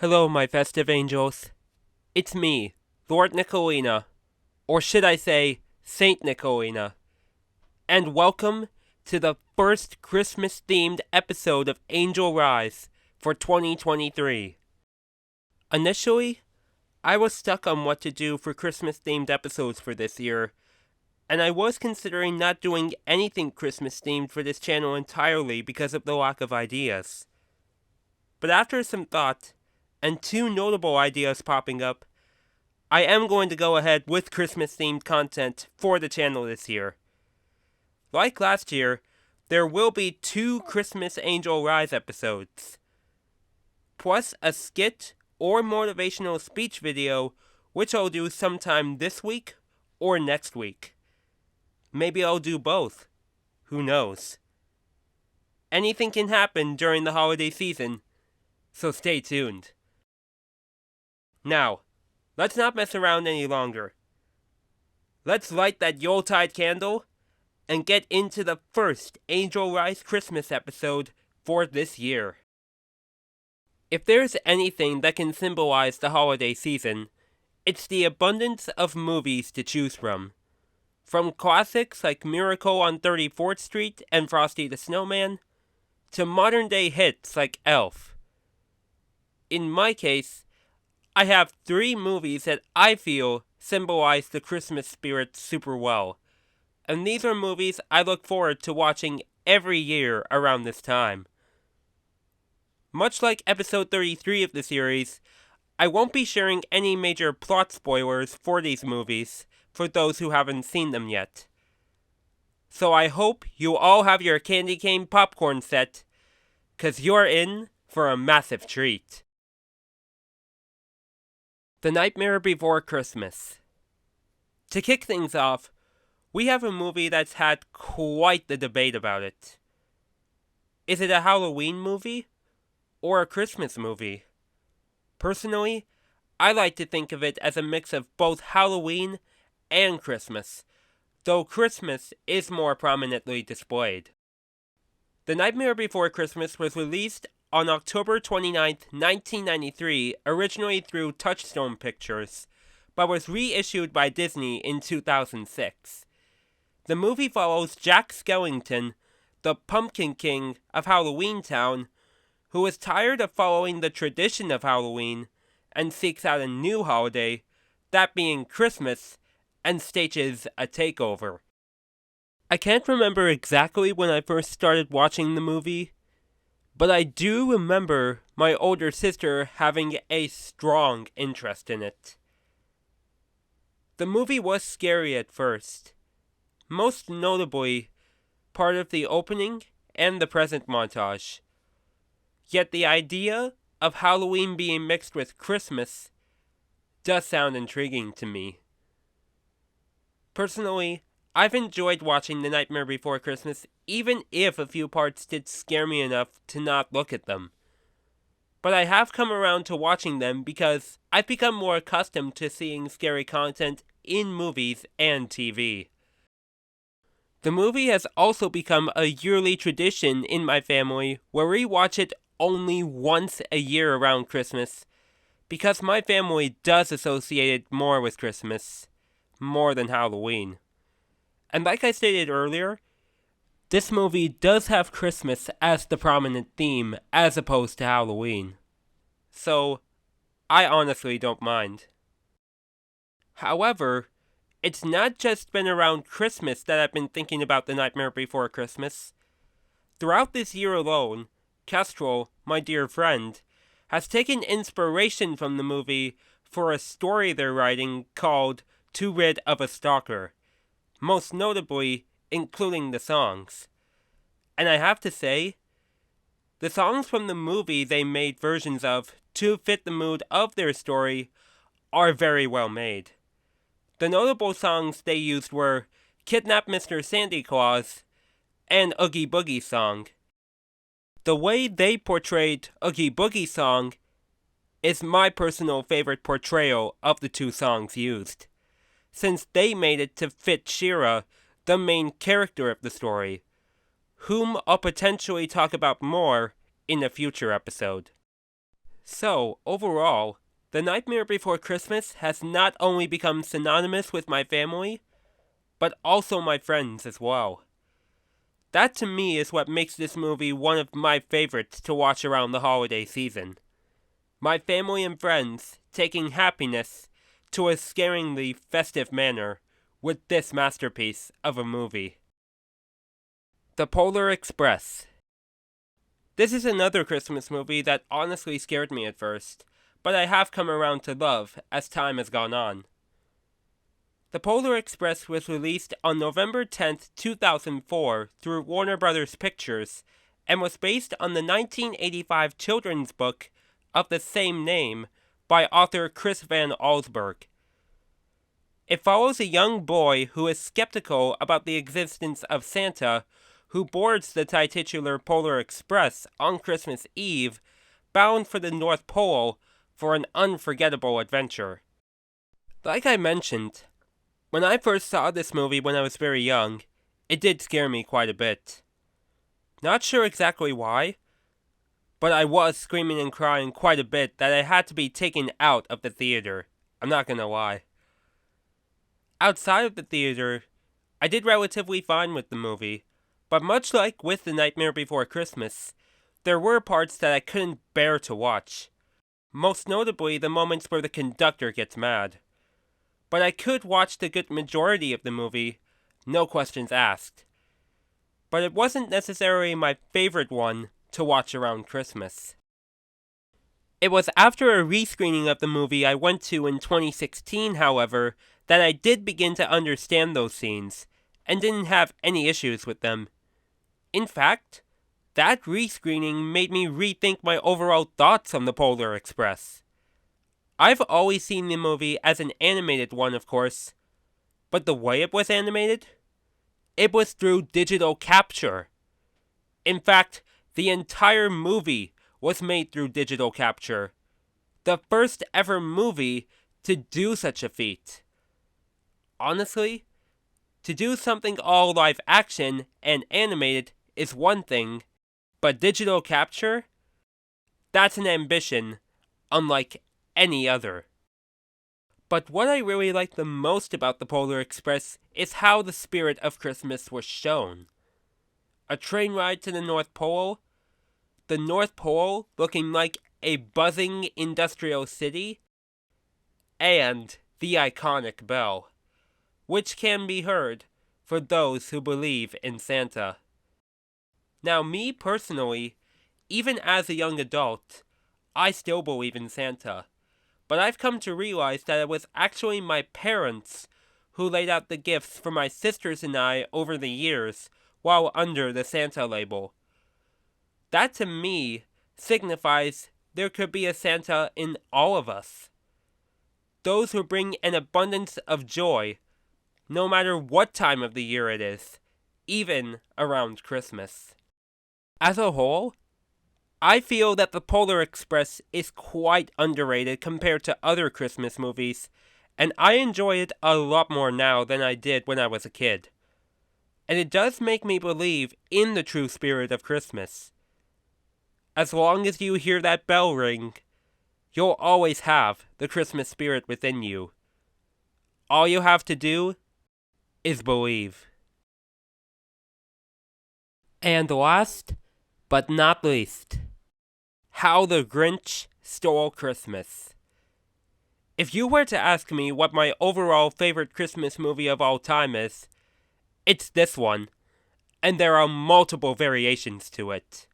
Hello, my festive angels. It's me, Lord Nicolina, or should I say, Saint Nicolina, and welcome to the first Christmas-themed episode of Angel Rise for 2023. Initially, I was stuck on what to do for Christmas-themed episodes for this year, and I was considering not doing anything Christmas-themed for this channel entirely because of the lack of ideas. But after some thought, and two notable ideas popping up, I am going to go ahead with Christmas-themed content for the channel this year. Like last year, there will be 2 Christmas Angel Rise episodes, plus a skit or motivational speech video, which I'll do sometime this week or next week. Maybe I'll do both. Who knows? Anything can happen during the holiday season, so stay tuned. Now, let's not mess around any longer. Let's light that Yuletide candle and get into the first Angel Rise Christmas episode for this year. If there's anything that can symbolize the holiday season, it's the abundance of movies to choose from. From classics like Miracle on 34th Street and Frosty the Snowman, to modern-day hits like Elf. In my case, I have 3 movies that I feel symbolize the Christmas spirit super well, and these are movies I look forward to watching every year around this time. Much like episode 33 of the series, I won't be sharing any major plot spoilers for these movies for those who haven't seen them yet. So I hope you all have your candy cane popcorn set, 'cause you're in for a massive treat. The Nightmare Before Christmas. To kick things off, we have a movie that's had quite the debate about it. Is it a Halloween movie or a Christmas movie? Personally, I like to think of it as a mix of both Halloween and Christmas, though Christmas is more prominently displayed. The Nightmare Before Christmas was released on October 29th, 1993, originally through Touchstone Pictures, but was reissued by Disney in 2006. The movie follows Jack Skellington, the Pumpkin King of Halloween Town, who is tired of following the tradition of Halloween and seeks out a new holiday, that being Christmas, and stages a takeover. I can't remember exactly when I first started watching the movie, but I do remember my older sister having a strong interest in it. The movie was scary at first, most notably part of the opening and the present montage. Yet the idea of Halloween being mixed with Christmas does sound intriguing to me. Personally, I've enjoyed watching The Nightmare Before Christmas, even if a few parts did scare me enough to not look at them. But I have come around to watching them because I've become more accustomed to seeing scary content in movies and TV. The movie has also become a yearly tradition in my family where we watch it only once a year around Christmas, because my family does associate it more with Christmas, more than Halloween. And like I stated earlier, this movie does have Christmas as the prominent theme as opposed to Halloween. So, I honestly don't mind. However, it's not just been around Christmas that I've been thinking about The Nightmare Before Christmas. Throughout this year alone, Kestrel, my dear friend, has taken inspiration from the movie for a story they're writing called To Rid of a Stalker, most notably including the songs. And I have to say, the songs from the movie they made versions of to fit the mood of their story are very well made. The notable songs they used were Kidnap Mr. Sandy Claus and Oogie Boogie Song. The way they portrayed Oogie Boogie Song is my personal favorite portrayal of the 2 songs used, since they made it to fit Shira, the main character of the story, whom I'll potentially talk about more in a future episode. So, overall, The Nightmare Before Christmas has not only become synonymous with my family, but also my friends as well. That to me is what makes this movie one of my favorites to watch around the holiday season. My family and friends taking happiness to a scaringly festive manner with this masterpiece of a movie. The Polar Express. This is another Christmas movie that honestly scared me at first, but I have come around to love as time has gone on. The Polar Express was released on November 10th, 2004 through Warner Brothers Pictures and was based on the 1985 children's book of the same name by author Chris Van Allsburg. It follows a young boy who is skeptical about the existence of Santa, who boards the titular Polar Express on Christmas Eve, bound for the North Pole for an unforgettable adventure. Like I mentioned, when I first saw this movie when I was very young, it did scare me quite a bit. Not sure exactly why, but I was screaming and crying quite a bit that I had to be taken out of the theater. I'm not gonna lie. Outside of the theater, I did relatively fine with the movie, but much like with The Nightmare Before Christmas, there were parts that I couldn't bear to watch. Most notably the moments where the conductor gets mad. But I could watch the good majority of the movie, no questions asked. But it wasn't necessarily my favorite one to watch around Christmas. It was after a rescreening of the movie I went to in 2016, however, that I did begin to understand those scenes, and didn't have any issues with them. In fact, that rescreening made me rethink my overall thoughts on the Polar Express. I've always seen the movie as an animated one, of course, but the way it was animated? It was through digital capture. In fact, the entire movie was made through digital capture. The first ever movie to do such a feat. Honestly, to do something all live action and animated is one thing, but digital capture? That's an ambition unlike any other. But what I really like the most about the Polar Express is how the spirit of Christmas was shown. A train ride to the North Pole, the North Pole looking like a buzzing industrial city, and the iconic bell, which can be heard for those who believe in Santa. Now, me personally, even as a young adult, I still believe in Santa, but I've come to realize that it was actually my parents who laid out the gifts for my sisters and I over the years while under the Santa label. That to me signifies there could be a Santa in all of us. Those who bring an abundance of joy, no matter what time of the year it is, even around Christmas. As a whole, I feel that The Polar Express is quite underrated compared to other Christmas movies, and I enjoy it a lot more now than I did when I was a kid. And it does make me believe in the true spirit of Christmas. As long as you hear that bell ring, you'll always have the Christmas spirit within you. All you have to do is believe. And last, but not least, How the Grinch Stole Christmas. If you were to ask me what my overall favorite Christmas movie of all time is, it's this one, and there are multiple variations to it.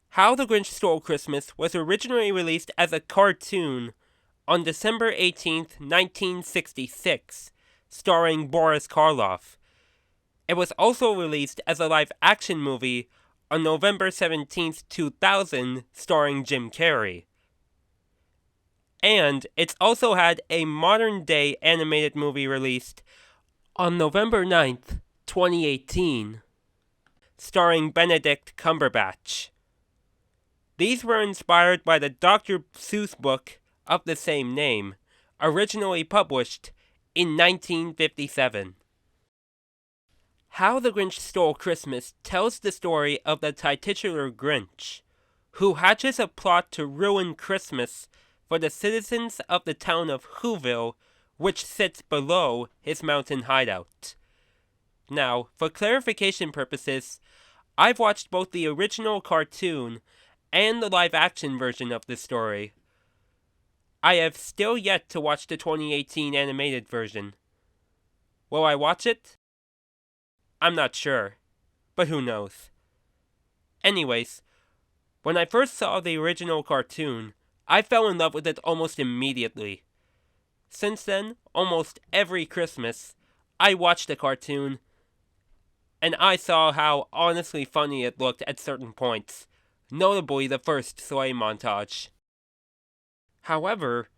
How the Grinch Stole Christmas was originally released as a cartoon on December 18th, 1966, starring Boris Karloff. It was also released as a live-action movie on November 17th, 2000, starring Jim Carrey. And it's also had a modern-day animated movie released on November 9th, 2018, starring Benedict Cumberbatch. These were inspired by the Dr. Seuss book of the same name, originally published in 1957. How the Grinch Stole Christmas tells the story of the titular Grinch, who hatches a plot to ruin Christmas for the citizens of the town of Whoville, which sits below his mountain hideout. Now, for clarification purposes, I've watched both the original cartoon and the live-action version of this story. I have still yet to watch the 2018 animated version. Will I watch it? I'm not sure, but who knows. Anyways, when I first saw the original cartoon, I fell in love with it almost immediately. Since then, almost every Christmas, I watched the cartoon, and I saw how honestly funny it looked at certain points, notably the first sleigh montage. However,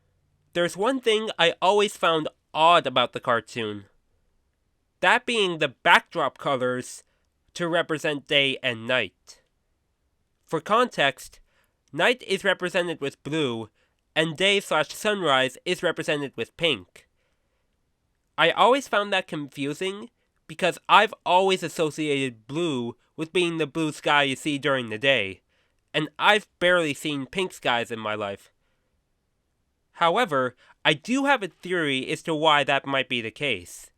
there's one thing I always found odd about the cartoon. That being the backdrop colors to represent day and night. For context, night is represented with blue, and day/sunrise is represented with pink. I always found that confusing because I've always associated blue with being the blue sky you see during the day, and I've barely seen pink skies in my life. However, I do have a theory as to why that might be the case.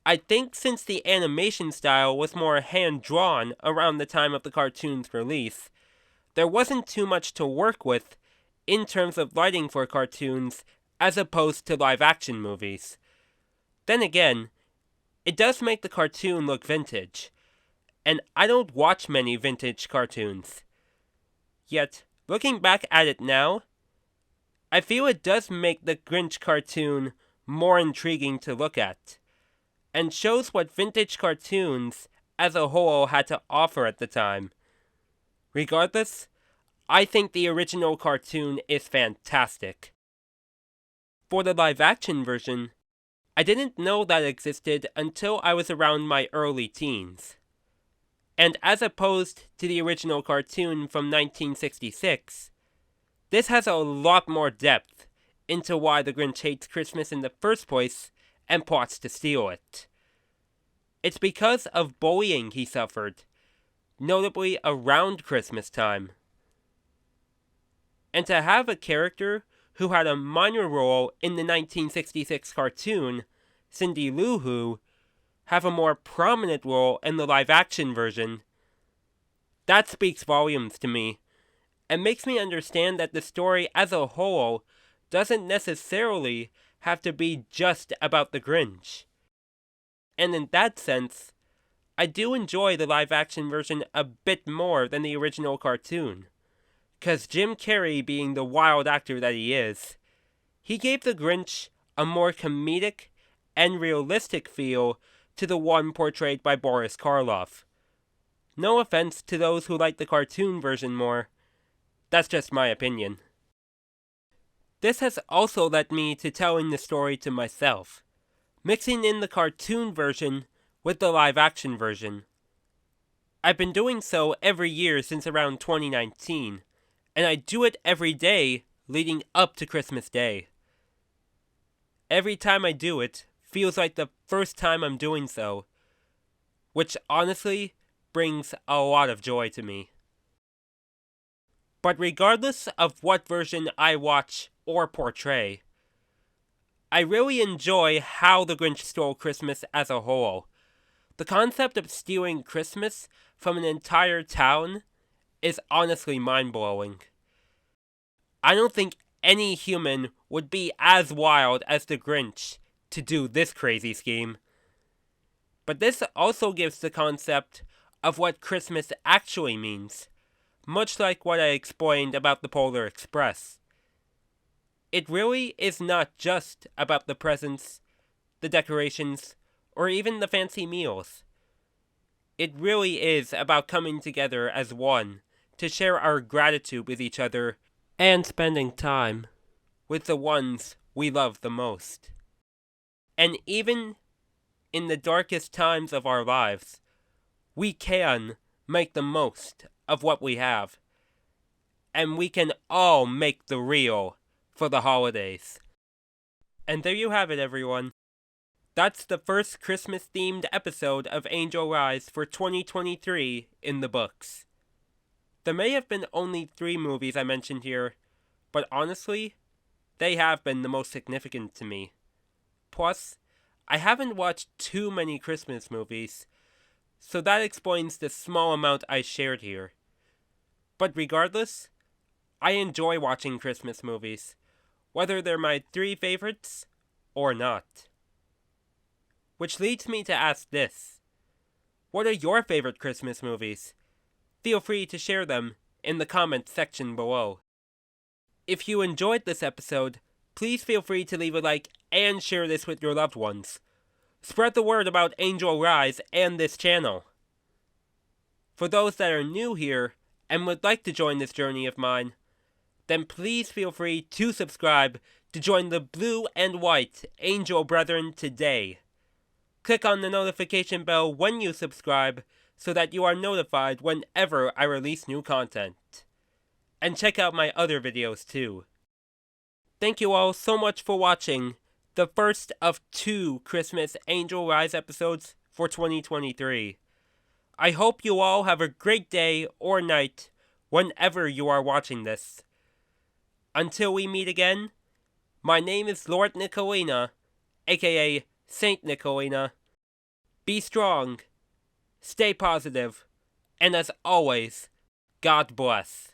I think since the animation style was more hand-drawn around the time of the cartoon's release, there wasn't too much to work with in terms of lighting for cartoons as opposed to live-action movies. Then again, it does make the cartoon look vintage, and I don't watch many vintage cartoons. Yet, looking back at it now, I feel it does make the Grinch cartoon more intriguing to look at, and shows what vintage cartoons as a whole had to offer at the time. Regardless, I think the original cartoon is fantastic. For the live-action version, I didn't know that existed until I was around my early teens. And as opposed to the original cartoon from 1966, this has a lot more depth into why the Grinch hates Christmas in the first place and plots to steal it. It's because of bullying he suffered, notably around Christmas time. And to have a character who had a minor role in the 1966 cartoon, Cindy Lou Who, have a more prominent role in the live-action version, that speaks volumes to me, and makes me understand that the story as a whole doesn't necessarily have to be just about the Grinch. And in that sense, I do enjoy the live-action version a bit more than the original cartoon. 'Cause Jim Carrey being the wild actor that he is, he gave the Grinch a more comedic and realistic feel to the one portrayed by Boris Karloff. No offense to those who like the cartoon version more, that's just my opinion. This has also led me to telling the story to myself, mixing in the cartoon version with the live-action version. I've been doing so every year since around 2019, and I do it every day leading up to Christmas Day. Every time I do it feels like the first time I'm doing so, which honestly brings a lot of joy to me. But regardless of what version I watch or portray, I really enjoy how the Grinch stole Christmas as a whole. The concept of stealing Christmas from an entire town is honestly mind-blowing. I don't think any human would be as wild as the Grinch to do this crazy scheme. But this also gives the concept of what Christmas actually means, much like what I explained about the Polar Express. It really is not just about the presents, the decorations, or even the fancy meals. It really is about coming together as one to share our gratitude with each other and spending time with the ones we love the most. And even in the darkest times of our lives, we can make the most of what we have. And we can all make the real for the holidays. And there you have it, everyone. That's the first Christmas-themed episode of Angel Rise for 2023 in the books. There may have been only 3 movies I mentioned here, but honestly, they have been the most significant to me. Plus, I haven't watched too many Christmas movies, so that explains the small amount I shared here. But regardless, I enjoy watching Christmas movies, whether they're my 3 favorites or not. Which leads me to ask this: what are your favorite Christmas movies? Feel free to share them in the comments section below. If you enjoyed this episode, please feel free to leave a like and share this with your loved ones. Spread the word about Angel Rise and this channel. For those that are new here and would like to join this journey of mine, then please feel free to subscribe to join the blue and white Angel Brethren today. Click on the notification bell when you subscribe so that you are notified whenever I release new content. And check out my other videos too. Thank you all so much for watching the first of 2 Christmas Angel Rise episodes for 2023. I hope you all have a great day or night whenever you are watching this. Until we meet again, my name is Lord Nicolina, aka Saint Nicolina. Be strong, stay positive, and as always, God bless.